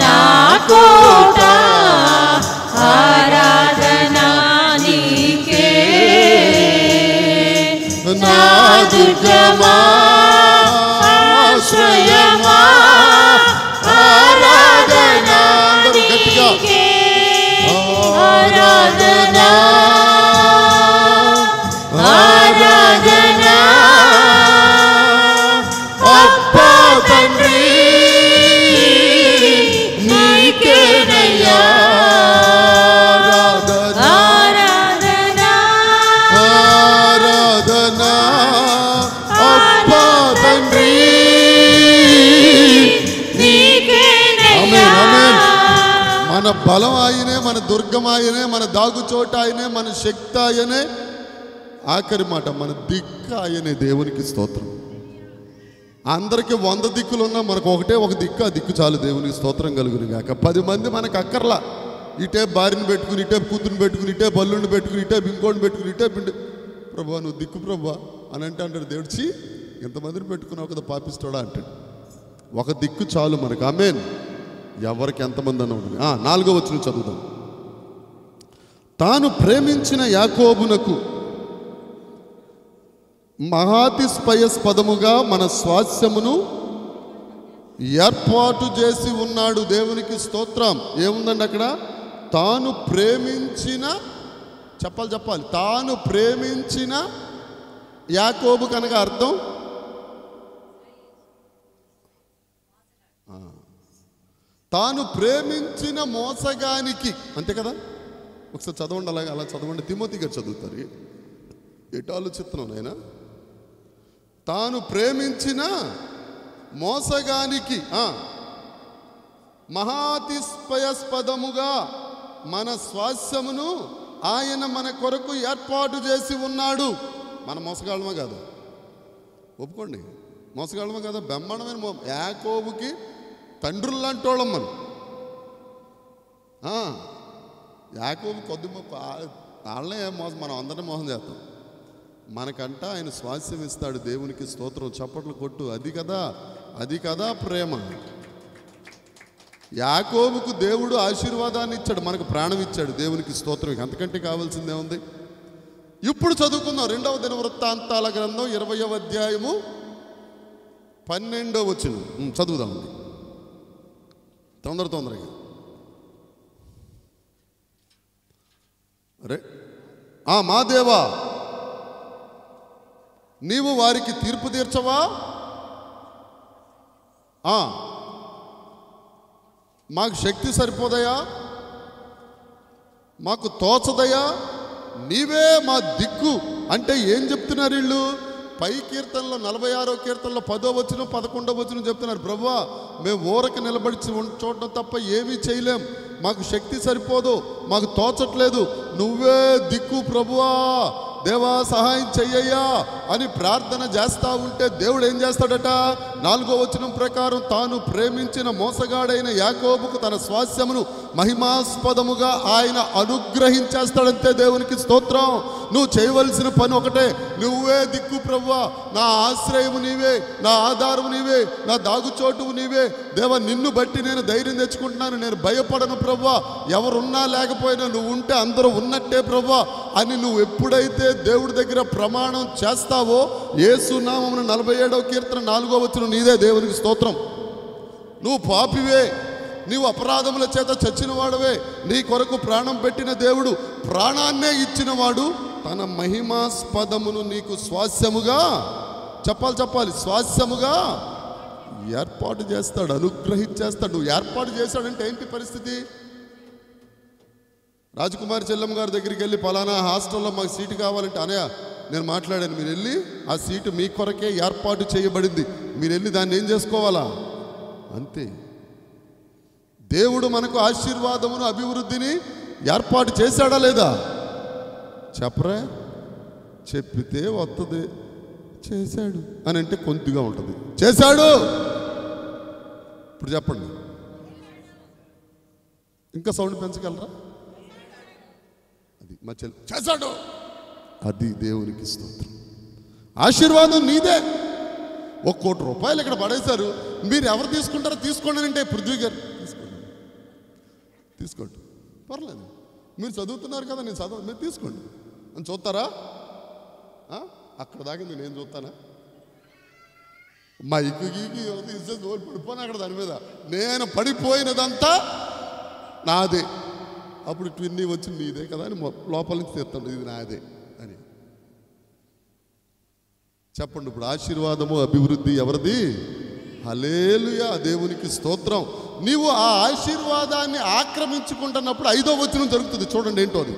నా కోట, ఆరాధనా నీకే. బలం ఆయనే, మన దుర్గం ఆయనే, మన దాగుచోట ఆయనే, మన శక్తి ఆయనే, ఆఖరి మాట మన దిక్కు ఆయనే. దేవునికి స్తోత్రం. అందరికీ 100 దిక్కులు ఉన్నా మనకు ఒకటే ఒక దిక్కు, ఆ దిక్కు చాలు. దేవునికి స్తోత్రం కలుగును గాక. 10 మంది మనకు అక్కర్లా. ఇటే భార్యను పెట్టుకుని, ఇటే కూతురుని పెట్టుకుని, ఇటే బల్లుని పెట్టుకుని, ఇటే ఇంకోటిని పెట్టుకుని, ఇటే ప్రభా నువ్వు దిక్కు ప్రభా అని అంటాడు దేవుడు. చీ, ఎంతమందిని పెట్టుకున్నావు కదా పాపిస్తాడా అంటాడు. ఒక దిక్కు చాలు మనకు. ఆమేన్. ఎవరికి ఎంతమంది అన్న ఉంటుంది. 4వ వచనం చదువుదాం. తాను ప్రేమించిన యాకోబునకు మహాతిస్పయస్పదముగా మన స్వాస్యమును ఏర్పాటు చేసి ఉన్నాడు. దేవునికి స్తోత్రం. ఏముందండి అక్కడ? తాను ప్రేమించిన, చెప్పాలి, తాను ప్రేమించిన యాకోబు కనుక అర్థం తాను ప్రేమించిన మోసగానికి, అంతే కదా? ఒకసారి చదవండి, అలా చదవండి. తిమోతి గారు చదువుతారు. ఎటు ఆలోచిస్తున్నావు నాయన? తాను ప్రేమించిన మోసగానికి మహాతిస్పయస్పదముగా మన స్వాస్యమును ఆయన మన కొరకు ఏర్పాటు చేసి ఉన్నాడు. మన మోసగాళ్ళమా కాదు? ఒప్పుకోండి, మోసగాళ్ళమా కదా? బ్రహ్మాండమైన యాకోబుకి తండ్రులు లాంటి వాళ్ళం మనం. యాకోబు కొద్ది వాళ్ళనే మోసం, మనం అందరినీ మోసం చేస్తాం. మనకంట ఆయన స్వాస్యం ఇస్తాడు. దేవునికి స్తోత్రం. చప్పట్లు కొట్టు. అది కదా ప్రేమ. యాకోబుకు దేవుడు ఆశీర్వాదాన్ని ఇచ్చాడు, మనకు ప్రాణం ఇచ్చాడు. దేవునికి స్తోత్రం. అంతకంటే కావాల్సిందే ఉంది. ఇప్పుడు చదువుకుందాం 2వ దినవృత్తాంతాల గ్రంథం 20వ అధ్యాయము 12వ వచనం చదువుదామండి. తొందరగా. అరే మా దేవా, నీవు వారికి తీర్పు తీర్చవా? మాకు శక్తి సరిపోదయా? మాకు తోచదయా? నీవే మా దిక్కు అంటే ఏం చెప్తున్నారు వీళ్ళు? పై కీర్తనలో 46వ కీర్తనలో 10వ వచనం 11వ వచనం చెప్తున్నారు. ప్రభువా, మేము ఊరక నిలబడి చూడటం తప్ప ఏమీ చేయలేం. మాకు శక్తి సరిపోదు, మాకు తోచట్లేదు. నువ్వే దిక్కు ప్రభువా, దేవా సహాయం చెయ్యయ్యా అని ప్రార్థన చేస్తూ ఉంటే దేవుడు ఏం చేస్తాడట? 4వ వచనం ప్రకారం తాను ప్రేమించిన మోసగాడైన యాకోబుకు తన స్వాస్యమును మహిమాస్పదముగా ఆయన అనుగ్రహించేస్తాడంతే. దేవునికి స్తోత్రం. నువ్వు చేయవలసిన పని ఒకటే, నువ్వే దిక్కు ప్రభువా, నా ఆశ్రయము నీవే, నా ఆధారము నీవే, నా దాగుచోటువు నీవే. దేవా, నిన్ను బట్టి నేను ధైర్యం తెచ్చుకుంటున్నాను, నేను భయపడను ప్రభువా. ఎవరున్నా లేకపోయినా నువ్వు ఉంటే అందరూ ఉన్నట్టే ప్రభువా అని నువ్వు ఎప్పుడైతే దేవుడి దగ్గర ప్రమాణం చేస్తావో, యేసు నామమున 47వ కీర్తన 4వ వచనం నీదే. దేవునికి స్తోత్రం. నువ్వు పాపివే, నీవు అపరాధముల చేత చచ్చిన వాడవే, నీ కొరకు ప్రాణం పెట్టిన దేవుడు, ప్రాణాన్నే ఇచ్చినవాడు తన మహిమాస్పదమును నీకు స్వాస్యముగా, చెప్పాలి, స్వాస్యముగా ఏర్పాటు చేస్తాడు, అనుగ్రహించేస్తాడు. నువ్వు ఏర్పాటు చేశాడంటే ఏంటి పరిస్థితి? రాజకుమారి చెల్లమ్మ గారి దగ్గరికి వెళ్ళి, పలానా హాస్టల్లో మాకు సీటు కావాలంటే, అనయ్య నేను మాట్లాడాను, మీరు వెళ్ళి ఆ సీటు మీ కొరకే ఏర్పాటు చేయబడింది, మీరు వెళ్ళి దాన్ని ఏం చేసుకోవాలా? అంతే. దేవుడు మనకు ఆశీర్వాదమును అభివృద్ధిని ఏర్పాటు చేశాడా లేదా? చెప్పరే, చెప్పితే వస్తుంది. చేశాడు అని అంటే కొద్దిగా ఉంటుంది. చేశాడు. ఇప్పుడు చెప్పండి, ఇంకా సౌండ్ పెంచగలరా? అది మా చెల్లి చేశాడు. అది దేవునికి స్తోత్రం. ఆశీర్వాదం నీదే. 1 కోటి రూపాయలు ఇక్కడ పడేశారు. మీరు ఎవరు తీసుకుంటారో తీసుకోండి అంటే, పృథ్వీ గారు తీసుకోండి, పర్లేదు, మీరు చదువుతున్నారు కదా, నేను చదవ, మీరు తీసుకోండి అని చూస్తారా? అక్కడ దాకా నేనేం చూస్తానా? మా గీకి పడిపోయినా అక్కడ దాని మీద నేను పడిపోయినదంతా నాదే. అప్పుడు ట్విన్నీ వచ్చి నీదే కదా అని లోపల నుంచి తెస్తాను, ఇది నాదే అని. చెప్పండి ఇప్పుడు, ఆశీర్వాదము అభివృద్ధి ఎవరిది? హల్లెలూయా, దేవునికి స్తోత్రం. నీవు ఆ ఆశీర్వాదాన్ని ఆక్రమించుకుంటున్నప్పుడు 5వ వచనం జరుగుతుంది. చూడండి ఏంటో అది.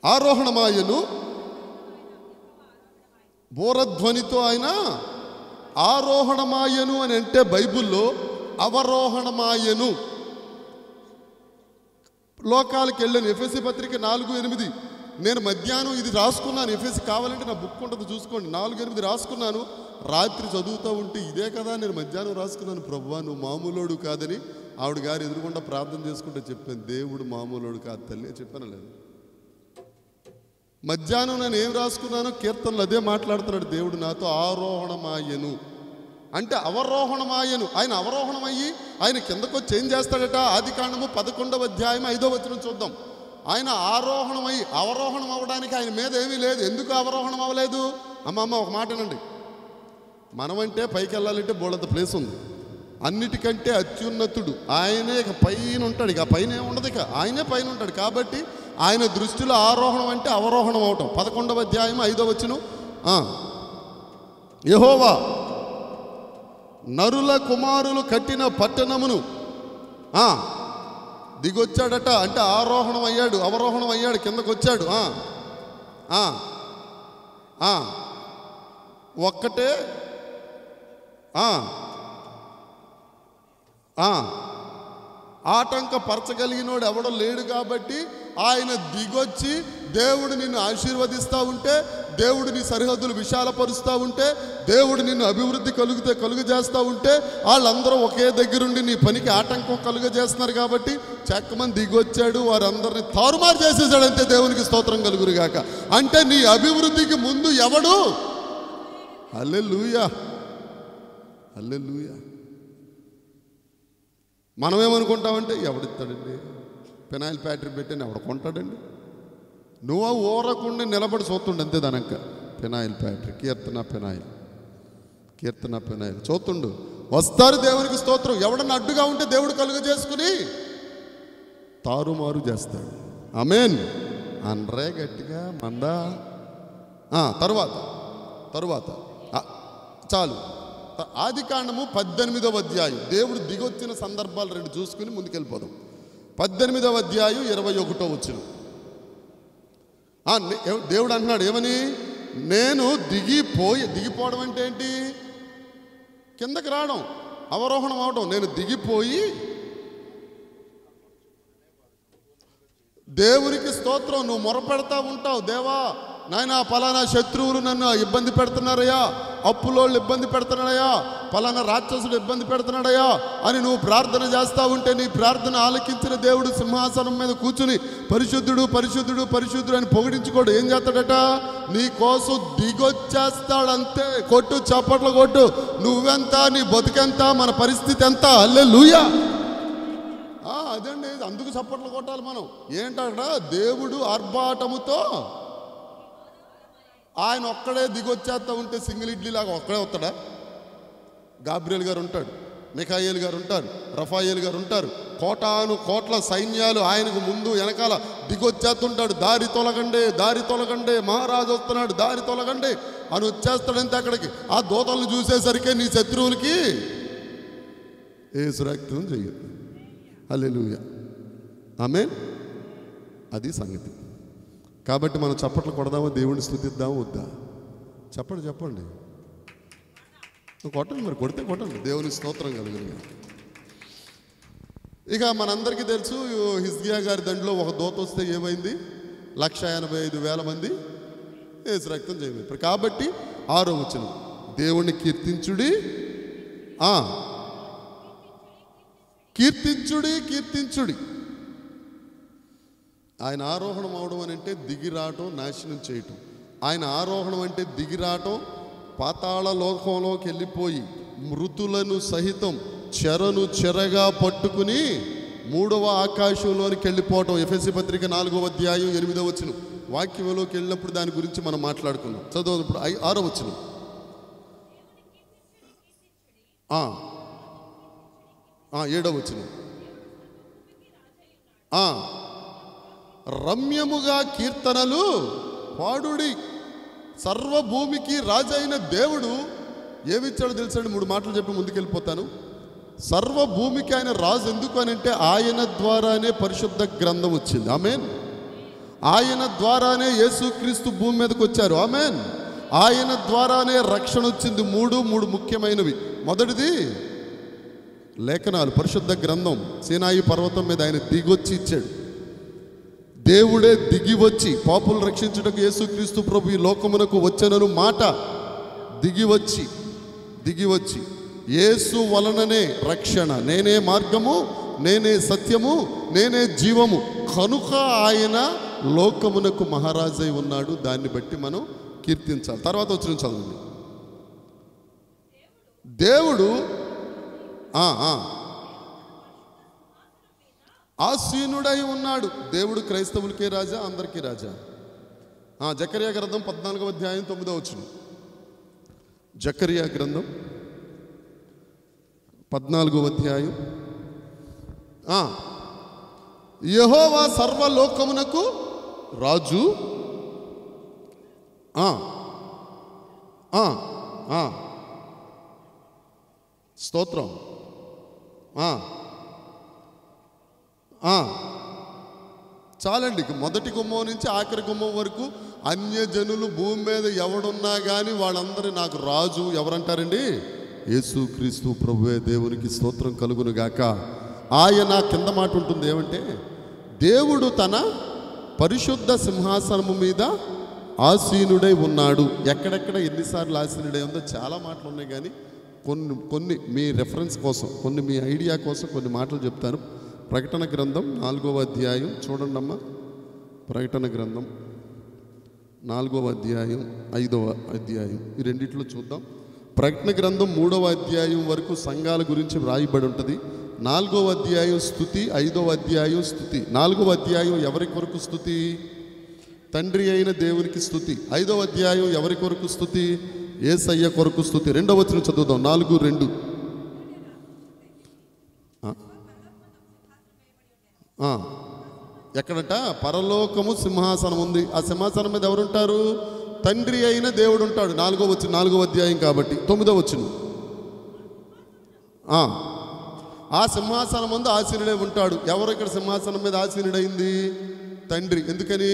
ఆరోహణమాయను, బోరధ్వనితో ఆయన ఆరోహణమాయను అని అంటే బైబిల్లో అవరోహణమాయను. లోకాలకు వెళ్ళాను. ఎఫెసీ పత్రిక 4:8. నేను మధ్యాహ్నం ఇది రాసుకున్నాను. ఎఫెసీ కావాలంటే నా బుక్ ఉంటుంది చూసుకోండి. 4:8 రాసుకున్నాను. రాత్రి చదువుతూ ఉంటే ఇదే కదా నేను మధ్యాహ్నం రాసుకున్నాను. ప్రభువా నువ్వు మామూలోడు కాదని ఆవిడ గారు ఎదురుగుండా ప్రార్థన చేసుకుంటే చెప్పాను, దేవుడు మామూలోడు కాదు తల్లి చెప్పాను. లేదు మధ్యాహ్నం నేను ఏం రాసుకున్నానో కీర్తనలు అదే మాట్లాడుతున్నాడు. దేవుడు నాతో ఆరోహణమాయను అంటే అవరోహణమాయను. ఆయన అవరోహణమయ్యి ఆయన కిందకు వచ్చి ఏం చేస్తాడట? ఆదికాండము 11వ అధ్యాయం 5వ వచనం చూద్దాం. ఆయన ఆరోహణమయ్యి అవరోహణం అవ్వడానికి ఆయన మీద ఏమీ లేదు. ఎందుకు అవరోహణం అవ్వలేదు? అమ్మమ్మ ఒక మాటనండి, మనమంటే పైకి వెళ్ళాలంటే బోళ్ళంత ప్లేస్ ఉంది. అన్నిటికంటే అత్యున్నతుడు ఆయనే. ఇక పైన ఉంటాడు. ఇక పైన ఏముండదు, ఇక ఆయనే పైన ఉంటాడు. కాబట్టి ఆయన దృష్టిలో ఆరోహణం అంటే అవరోహణం అవటం. 11వ అధ్యాయం 5వ వచనం. యెహోవా నరుల కుమారులు కట్టిన పట్టణమును దిగొచ్చాడట. అంటే ఆరోహణం అయ్యాడు, అవరోహణం అయ్యాడు, కిందకు వచ్చాడు. ఒక్కటే ఆటంకపరచగలిగినోడు ఎవడో లేడు. కాబట్టి ఆయన దిగొచ్చి దేవుడు నిన్ను ఆశీర్వదిస్తూ ఉంటే, దేవుడు నీ సరిహద్దులు విశాలపరుస్తూ ఉంటే, దేవుడు నిన్ను అభివృద్ధి కలుగజేస్తూ ఉంటే, వాళ్ళందరూ ఒకే దగ్గరుండి నీ పనికి ఆటంకం కలుగజేస్తున్నారు. కాబట్టి చెక్కమని దిగొచ్చాడు, వారందరినీ తారుమారు చేసేసాడంతే. దేవునికి స్తోత్రం కలుగురుగాక. అంటే నీ అభివృద్ధికి ముందు ఎవడు? హల్లెలూయా, హల్లెలూయా. మనమేమనుకుంటామంటే ఎవడిస్తాడండి, పెనాయిల్ ఫ్యాక్టరీ పెట్టని ఎవడు కొంటాడండి? నువ్వు ఊరకుండా నిలబడి చూస్తుండే అంతే. దానంక పెనాయిల్ ఫ్యాక్టరీ, కీర్తన పెనాయిల్ చూస్తుండు. వస్తారు దేవునికి స్తోత్రం. ఎవడన్నా అడ్డుగా ఉంటే దేవుడు కలుగ చేసుకుని తారుమారు చేస్తాడు. ఆమేన్ అనరే గట్టిగా మందా. తరువాత చాలు. ఆదికాండము 18వ అధ్యాయం. దేవుడు దిగొచ్చిన సందర్భాలు 2 చూసుకుని ముందుకెళ్ళిపోదాం. 18వ అధ్యాయం 21వ వచనం. దేవుడు అంటున్నాడు ఏమని? నేను దిగిపోవడం అంటే ఏంటి? కిందకి రావడం, అవరోహణం అవడం. నేను దిగిపోయి దేవునికి స్తోత్రం. నువ్వు మొరపెడతా ఉంటావు, దేవా నాయన పలానా శత్రువులు నన్ను ఇబ్బంది పెడుతున్నారయ్యా, అప్పులోళ్ళు ఇబ్బంది పెడుతున్నాడయ్యా, పలానా రాక్షసుడు ఇబ్బంది పెడుతున్నాడయ్యా అని నువ్వు ప్రార్థన చేస్తూ ఉంటే, నీ ప్రార్థన ఆలకించిన దేవుడు సింహాసనం మీద కూర్చుని పరిశుద్ధుడు పరిశుద్ధుడు పరిశుద్ధుడు అని పొగిడించుకోడు. ఏం చేస్తాడట? నీ కోసం దిగొచ్చేస్తాడంతే. కొట్టు, చప్పట్లు కొట్టు. నువ్వెంత, నీ బతుకెంత, మన పరిస్థితి ఎంత? హల్లెలూయా. అదండి, అందుకు చప్పట్లు కొట్టాలి మనం. ఏంటట? దేవుడు ఆర్భాటముతో ఆయన ఒక్కడే దిగొచ్చేస్తా ఉంటే సింగిల్ ఇడ్లీ లాగా ఒక్కడే వస్తాడా? గాబ్రియల్ గారు ఉంటాడు, మిఖాయేల్ గారు ఉంటారు, రఫాయేల్ గారు ఉంటారు. కోట్ల సైన్యాలు ఆయనకు ముందు వెనకాల దిగొచ్చేస్తుంటాడు. దారి తొలగండి, మహారాజు వస్తున్నాడు, దారి తొలగండి అని వచ్చేస్తాడంతే అక్కడికి. ఆ దూతలను చూసేసరికి నీ శత్రువులకి యేసు రక్తం చెయ్యదు. హల్లెలూయా, ఆమేన్. అది సంగతి. కాబట్టి మనం చప్పట్లు కొడదామా? దేవుడిని స్తుతిద్దామా వద్దా? చెప్పండి. కొట్టండి, మరి కొడితే కొట్టండి. దేవుని స్తోత్రం కలుగును. ఇక మనందరికీ తెలుసు, హిజ్కియా గారి దండిలో ఒక దూత వస్తే ఏమైంది? 185,000 మంది యేసు రక్తం చేయబోయారు. కాబట్టి 6వ వచనం, దేవుణ్ణి కీర్తించుడి, కీర్తించుడి. ఆయన ఆరోహణం అవడం అని అంటే దిగిరాటం, నాశనం చేయటం. ఆయన ఆరోహణం అంటే దిగిరాటం, పాతాళ లోకంలోకి వెళ్ళిపోయి మృతులను సహితం చెరగా పట్టుకుని 3వ ఆకాశంలోనికి వెళ్ళిపోవటం. ఎఫెసీ పత్రిక 4వ అధ్యాయం 8వ వచనం. వాక్యంలోకి వెళ్ళినప్పుడు దాని గురించి మనం మాట్లాడుకున్నాం. చదువు ఇప్పుడు 6వ వచనం. ఏడవ వచనం. రమ్యముగా కీర్తనలు పాడుడి, సర్వభూమికి రాజైన దేవుడు ఏమిచ్చాడో తెలుసండి? 3 మాటలు చెప్పి ముందుకెళ్ళిపోతాను. సర్వభూమికి ఆయన రాజు ఎందుకు అని అంటే, ఆయన ద్వారానే పరిశుద్ధ గ్రంథం వచ్చింది. ఆమేన్. ఆయన ద్వారానే యేసుక్రీస్తు భూమి మీదకి వచ్చారు. ఆమేన్. ఆయన ద్వారానే రక్షణ వచ్చింది. 3 ముఖ్యమైనవి. మొదటిది లేఖనాలు, పరిశుద్ధ గ్రంథం. సీనాయి పర్వతం మీద ఆయన దిగొచ్చి ఇచ్చాడు. దేవుడే దిగి వచ్చి పాపులు రక్షించుటకు యేసుక్రీస్తు ప్రభు ఈ లోకమునకు వచ్చెనను మాట దిగి వచ్చి యేసు వలననే రక్షణ, నేనే మార్గము, నేనే సత్యము, నేనే జీవము, కనుక ఆయన లోకమునకు మహారాజై ఉన్నాడు. దాన్ని బట్టి మనం కీర్తించాలి. తర్వాత వచ్చిన చదవండి. దేవుడు ఆసీనుడై ఉన్నాడు. దేవుడు క్రైస్తవులకే రాజా, అందరికీ రాజా. జకరియా గ్రంథం 14వ అధ్యాయం 9వ వచనం. జకరియా గ్రంథం 14వ అధ్యాయం. యెహోవా సర్వలోకమునకు రాజు. స్తోత్రం. చాలండి. మొదటి గుమ్మం నుంచి ఆఖరి గుమ్మం వరకు అన్యజనులు భూమి మీద ఎవడున్నా కానీ వాళ్ళందరూ నాకు రాజు. ఎవరంటారండి? యేసుక్రీస్తు ప్రభువే. దేవునికి స్తోత్రం కలుగును గాక. ఆయన కింద మాట ఉంటుంది ఏమంటే, దేవుడు తన పరిశుద్ధ సింహాసనము మీద ఆసీనుడై ఉన్నాడు. ఎక్కడెక్కడ ఎన్నిసార్లు ఆసీనుడై ఉందో చాలా మాటలు ఉన్నాయి, కానీ కొన్ని మీ రెఫరెన్స్ కోసం, కొన్ని మీ ఐడియా కోసం కొన్ని మాటలు చెప్తాను. ప్రకటన గ్రంథం 4వ అధ్యాయం చూడండి అమ్మా. ప్రకటన గ్రంథం 4వ అధ్యాయం 5వ అధ్యాయం ఈ రెండిట్లో చూద్దాం. ప్రకటన గ్రంథం 3వ అధ్యాయం వరకు సంఘాల గురించి వ్రాయబడి ఉంటుంది. 4వ అధ్యాయం స్తుతి, 5వ అధ్యాయం స్తుతి. 4వ అధ్యాయం ఎవరి కొరకు స్తుతి? తండ్రి అయిన దేవునికి స్తుతి. 5వ అధ్యాయం ఎవరి కొరకు స్తుతి? యేసయ్య కొరకు స్తుతి. 2వ వచనం చదువుదాం. 4:2. ఎక్కడంట? పరలోకము సింహాసనం ఉంది. ఆ సింహాసనం మీద ఎవరుంటారు? తండ్రి అయిన దేవుడు ఉంటాడు. 4వ వచనం, 4వ అధ్యాయం కాబట్టి 9వ వచనం. ఆ సింహాసనం ముందు ఆసీనుడై ఉంటాడు. ఎవరు ఇక్కడ సింహాసనం మీద ఆసీనుడైంది? తండ్రి. ఎందుకని?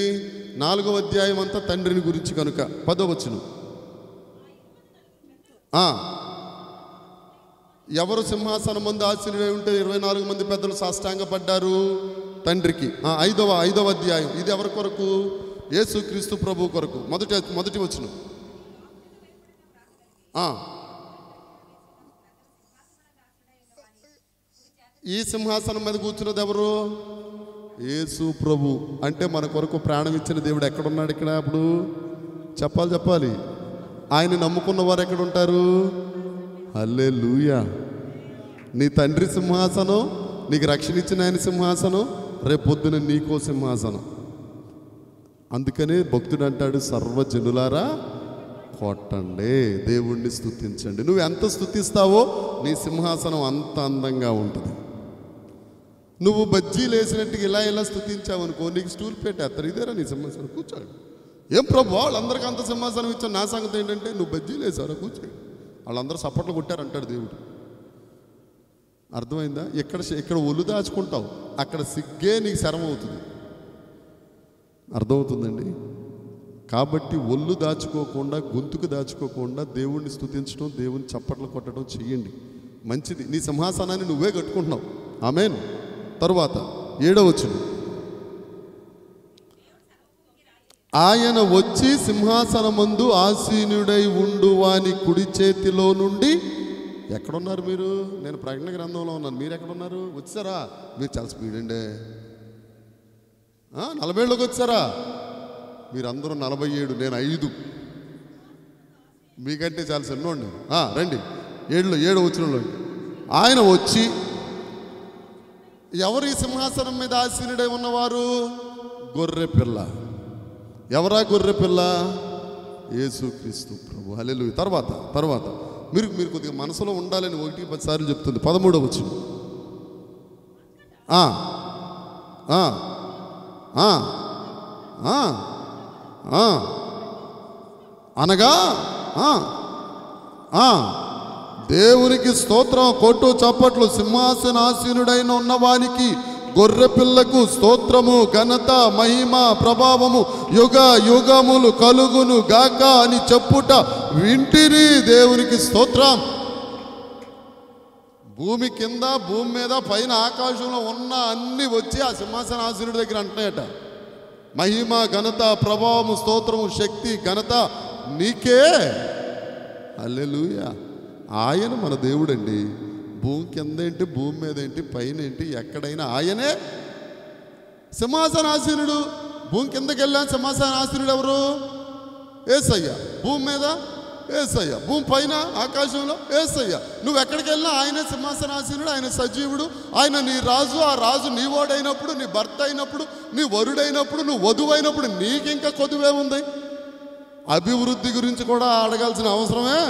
4వ అధ్యాయం అంతా తండ్రిని గురించి కనుక. 10వ వచనం. ఎవరు సింహాసనం ముందు ఆసీనుడై ఉంటే 24 మంది పెద్దలు సాష్టాంగపడ్డారు తండ్రికి. 5వ అధ్యాయం ఇది ఎవరి కొరకు? యేసుక్రీస్తు ప్రభు కొరకు. మొదటి వచనం. ఈ సింహాసనం మీద కూర్చున్నది ఎవరు? యేసు ప్రభు. అంటే మన కొరకు ప్రాణం ఇచ్చిన దేవుడు ఎక్కడున్నాడు ఇక్కడ? అప్పుడు చెప్పాలి. ఆయన నమ్ముకున్న వారు ఎక్కడ ఉంటారు? హల్లెలూయా. నీ తండ్రి సింహాసనం, నీకు రక్షణ ఇచ్చిన ఆయన సింహాసనం, రేపొద్దున నీకో సింహాసనం. అందుకనే భక్తుడు అంటాడు, సర్వజనులారా కొట్టండి, దేవుణ్ణి స్తుతించండి. నువ్వు ఎంత స్తుతిస్తావో నీ సింహాసనం అంత అందంగా ఉంటుంది. నువ్వు బజ్జీలు వేసినట్టుగా ఇలా స్తుతించావు అనుకో, నీకు స్టూల్ పెట్టేస్తారు. ఇదేరా నీ సింహాసనం, కూర్చోండి. ఏం ప్రభు వాళ్ళందరికీ అంత సింహాసనం ఇచ్చాను, నా సంగతి ఏంటంటే నువ్వు బజ్జీలు వేసారా, కూర్చోండి. వాళ్ళందరూ సపోర్ట్లు కొట్టారంటాడు దేవుడు. అర్థమైందా? ఇక్కడ ఒళ్ళు దాచుకుంటావు, అక్కడ సిగ్గే నీకు శరం అవుతుంది. అర్థమవుతుందండి? కాబట్టి ఒళ్ళు దాచుకోకుండా, గొంతుకు దాచుకోకుండా దేవుణ్ణి స్తుతించడం, దేవుని చప్పట్లు కొట్టడం చెయ్యండి. మంచిది. నీ సింహాసనాన్ని నువ్వే కట్టుకుంటున్నావు. ఆమేన్. తరువాత 7వ వచనం. ఆయన వచ్చి సింహాసనమందు ఆసీనుడై ఉండు వాని కుడి చేతిలో నుండి. ఎక్కడున్నారు మీరు? నేను ప్రకటన గ్రంథంలో ఉన్నాను. మీరు ఎక్కడున్నారు? వచ్చారా? మీరు చాలా స్పీడ్ అండి. 40 వచ్చారా? మీరందరూ 47, నేను 5. మీకంటే చాలా చిన్నోండి. రండి. 7వ వచనంలో ఆయన వచ్చి, ఎవరు ఈ సింహాసనం మీద ఆసీనుడై ఉన్నవారు? గొర్రె పిల్ల. ఎవరా గొర్రె పిల్ల? యేసుక్రీస్తు ప్రభు. హల్లెలూయా. తర్వాత మీరు కొద్దిగా మనసులో ఉండాలని 1-10 సార్లు చెప్తుంది. 13వ వచనం. అనగా దేవునికి స్తోత్రం, కొట్టు చప్పట్లు. సింహాసనాసీనుడైన ఉన్నవానికి గొర్రె పిల్లకు స్తోత్రము, ఘనత, మహిమ, ప్రభావము యుగ యుగములు కలుగును గాక అని చెప్పుట వింటిని. దేవునికి స్తోత్రం. భూమి కింద, భూమి మీద, పైన ఆకాశంలో ఉన్న అన్ని వచ్చి ఆ సింహాసనాసీనుడి దగ్గర అంటున్నాయట. మహిమ, ఘనత, ప్రభావము, స్తోత్రము, శక్తి, ఘనత నీకే. హల్లెలూయా. ఆయన మన దేవుడండి. భూమి కింద ఏంటి, భూమి మీద ఏంటి, పైన ఏంటి, ఎక్కడైనా ఆయనే సింహాసనాసీనుడు. భూమి కిందకి వెళ్ళాను, సింహాసనాసీనుడు ఎవరు? యేసయ్య. భూమి మీద యేసయ్య, భూమి పైన ఆకాశంలో యేసయ్య. నువ్వు ఎక్కడికి వెళ్ళినా ఆయనే సింహాసనాసీనుడు, ఆయన సజీవుడు, ఆయన నీ రాజు. ఆ రాజు నీ వాడైనప్పుడు, నీ భర్త అయినప్పుడు, నీ వరుడైనప్పుడు, నువ్వు వధువు అయినప్పుడు నీకింకా కొదువే ఉంది. అభివృద్ధి గురించి కూడా అడగాల్సిన అవసరమే.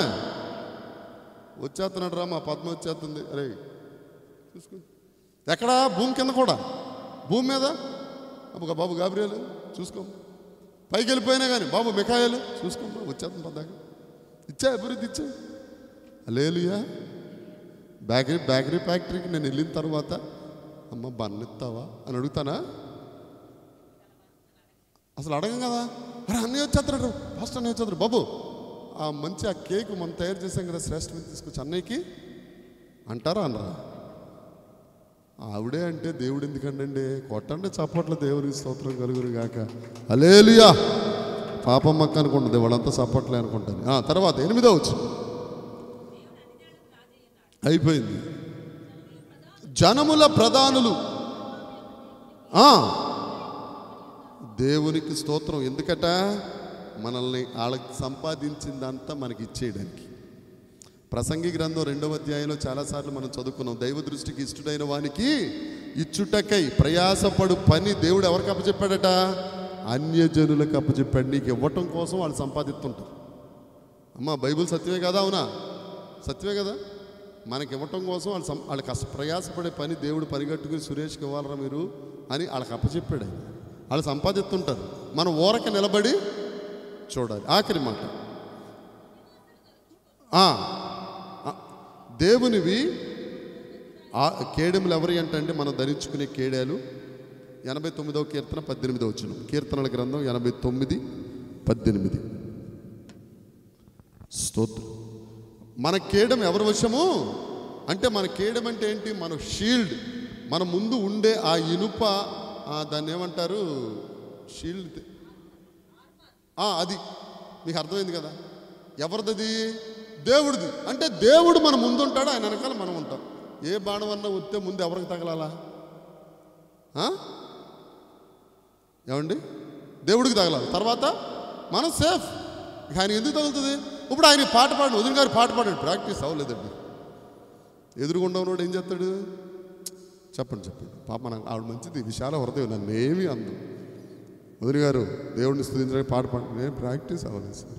వచ్చేస్తున్నాడు రా, మా పద్మ వచ్చేస్తుంది. అరే చూసుకో, ఎక్కడ? భూమి కింద కూడా, భూమి మీద బాబు గాబ్రియేలు చూసుకో. పైకి వెళ్ళిపోయినా కానీ బాబు మిఖాయేలు చూసుకోమ్మా, వచ్చేస్తుంది పద్దాక. ఇచ్చా, అభివృద్ధి ఇచ్చా. హల్లెలూయా. బేకరీ ఫ్యాక్టరీకి నేను వెళ్ళిన తర్వాత అమ్మ బన్నిస్తావా అని అడుగుతానా? అసలు అడగం కదా. అరే అన్నీ వచ్చేస్తాడు, ఫస్ట్ అన్నీ వచ్చేస్తాడు. బాబు ఆ మంచి ఆ కేక్ మనం తయారు చేసాం కదా, శ్రేష్టమైన తీసుకొచ్చి అన్నయ్యకి అంటారా అనరా? ఆవిడే అంటే దేవుడు ఎందుకండి? కొట్టండి చప్పట్ల, దేవునికి స్తోత్రం కలుగురు గాక. హల్లెలూయా. పాపం మక్క అనుకుంటుంది, వాళ్ళంతా చప్పట్లే అనుకుంటాను. తర్వాత 8వ వచనం అయిపోయింది. జనముల ప్రధానులు దేవునికి స్తోత్రం. ఎందుకట? మనల్ని వాళ్ళకి సంపాదించిందంతా మనకి ఇచ్చేయడానికి. ప్రసంగి గ్రంథం 2వ అధ్యాయంలో చాలాసార్లు మనం చదువుకున్నాం. దైవ దృష్టికి ఇష్టడైన వానికి ఇచ్చుటకై ప్రయాసపడు పని దేవుడు ఎవరికి అప్పచెప్పాడట? అన్యజనులకు అప్పచెప్పాడు. నీకు ఇవ్వటం కోసం వాళ్ళు సంపాదిస్తుంటారు. అమ్మ బైబిల్ సత్యమే కదా? అవునా? సత్యమే కదా. మనకి ఇవ్వటం కోసం వాళ్ళకి ప్రయాసపడే పని దేవుడు పరిగెట్టుకుని సురేష్కి ఇవ్వాలరా మీరు అని వాళ్ళకి అప్పచెప్పాడు. వాళ్ళు సంపాదిస్తుంటారు, మనం ఊరక నిలబడి చూడాలి. ఆఖరి మాట, దేవునివి కేడెములు ఎవరి అంటే మనం ధరించుకునే కేడాలు. 89వ కీర్తన 18వ వచనం. కీర్తనల గ్రంథం 89:18. స్తోత్రం. మన కేడెం ఎవరి వశము అంటే, మన కేడెం అంటే ఏంటి? మన షీల్డ్. మన ముందు ఉండే ఆ ఇనుప, దాన్ని ఏమంటారు? షీల్డ్. అది మీకు అర్థమైంది కదా. ఎవరిది? దేవుడిది. అంటే దేవుడు మన ముందు ఉంటాడు, ఆయన వెనకాల మనం ఉంటాం. ఏ బాణం అన్నా వస్తే ముందు ఎవరికి తగలాలా? ఏమండి? దేవుడికి తగలాలి, తర్వాత మనం సేఫ్. ఆయన ఎందుకు తగులుతుంది? ఇప్పుడు ఆయన పాట పాడు, వదిన గారు పాట పాడాడు, ప్రాక్టీస్ అవ్వలేదండి. ఎదురుగుండా ఉన్నాడు ఏం చేస్తాడు? చెప్పండి పాప, నాకు ఆవిడ మంచిది, విశాల హృదయం, నన్ను ఏమీ అందు. వదిన గారు దేవుడిని స్తుతించడానికి పాట పాడు. నేను ప్రాక్టీస్ అవ్వలేదు సార్.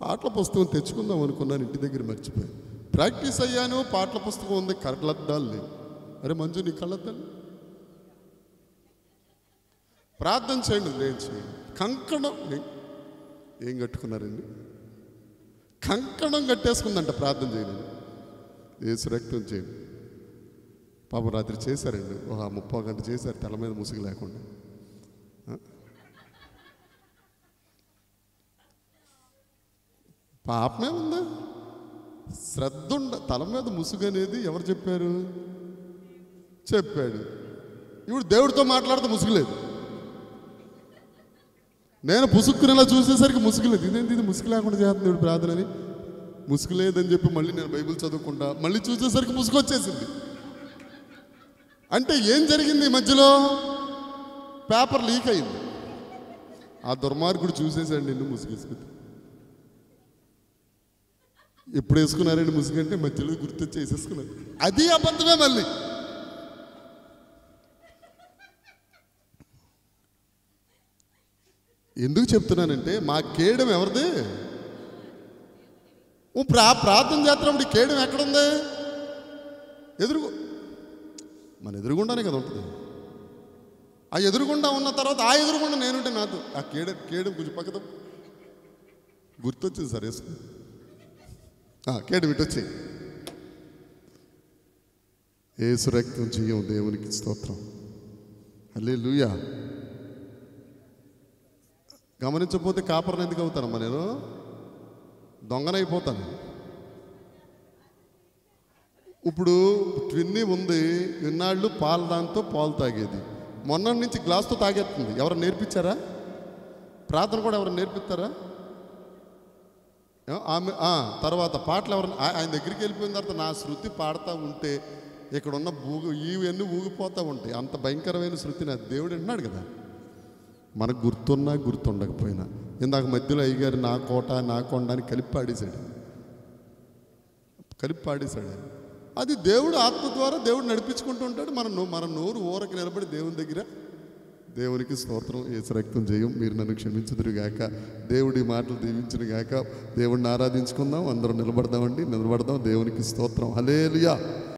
పాటల పుస్తకం తెచ్చుకుందాం అనుకున్నాను, ఇంటి దగ్గర మర్చిపోయాను. ప్రాక్టీస్ అయ్యాను, పాటల పుస్తకం ఉంది, కళ్ళద్దాలు లేవు. అరే మంజు, నీ కళ్ళద్దాలు ప్రార్థన చేయండి. నేను చేయండి. కంకణం ఏం కట్టుకున్నారండి? కంకణం కట్టేసుకుందంట ప్రార్థన చేయలేదు. యేసు రక్తం చేయండి. పాపం రాత్రి చేశారండి, 30 గంట చేశారు, తల మీద ముసుగు లేకుండా. పాపమే ఉందా? శ్రద్ధ తల మీద ముసుగు అనేది ఎవరు చెప్పారు? చెప్పాడు. ఇప్పుడు దేవుడితో మాట్లాడితే ముసుగులేదు. నేను పుసుక్కునేలా చూసేసరికి ముసుగులేదు. ఇదేంటి ఇది ముసుగు లేకుండా చేస్తుంది దేవుడు ప్రార్థనని? ముసుగు లేదని చెప్పి మళ్ళీ నేను బైబిల్ చదువుకుంటా, మళ్ళీ చూసేసరికి ముసుగు వచ్చేసింది. అంటే ఏం జరిగింది? ఈ మధ్యలో పేపర్ లీక్ అయింది. ఆ దుర్మార్గుడు చూసేసాడు నిన్ను ముసుగేసుకుంది. ఎప్పుడు వేసుకున్నారండి ముసుగు అంటే? మధ్యలో గుర్తొచ్చి వేసేసుకున్నారు. అది అబద్ధమే. మళ్ళీ ఎందుకు చెప్తున్నానంటే, మా కేయడం ఎవరిది? ప్రార్థన చేస్తున్నప్పుడు ఈ కేయడం ఎక్కడుంది? మన ఎదురుగుండానే కదా ఉంటుంది. ఆ ఎదురుగుండా ఉన్న తర్వాత ఆ ఎదురుగుండా నేనుంటే నాతో ఆ కేయడం కొంచెం పక్కతో గుర్తొచ్చింది సార్. వేసుకు కేయడం ఇటు వచ్చి యేసు రక్తం చెయ్యం. దేవునికి స్తోత్రం. హల్లెలూయా. గమనించకపోతే కాపర్ని ఎందుకు అవుతానమ్మా? నేను దొంగనైపోతాను. ఇప్పుడు ట్విన్నీ ఉంది, ఇన్నాళ్ళు దాంతో పాలు తాగేది, మొన్న నుంచి గ్లాస్తో తాగేస్తుంది. ఎవరు నేర్పించారా? ప్రార్థన కూడా ఎవరు నేర్పిస్తారా? ఆమె తర్వాత పాటలు ఎవరు ఆయన దగ్గరికి వెళ్ళిపోయిన తర్వాత నా శృతి పాడుతూ ఉంటే ఇక్కడ ఉన్న ఇవన్నీ ఊగిపోతూ ఉంటాయి. అంత భయంకరమైన శృతి నా దేవుడు వింటున్నాడు కదా. మనకు గుర్తున్నా గుర్తుండకపోయినా ఇందాక మధ్యలో అయ్యగారు నా కోట నా కొండ అని కలిపి పాడేశాడు. అది దేవుడు ఆత్మ ద్వారా దేవుడు నడిపించుకుంటూ ఉంటాడు. మన నోరు ఊరకి నిలబడి దేవుని దగ్గర దేవునికి స్తోత్రం యేసు రక్తం చేయం మీరు నన్ను క్షమించుదురు గాక, దేవుడి మాటలు దీవించును గాక. దేవుడిని ఆరాధించుకుందాం, అందరం నిలబడదాం దేవునికి స్తోత్రం. హల్లెలూయా.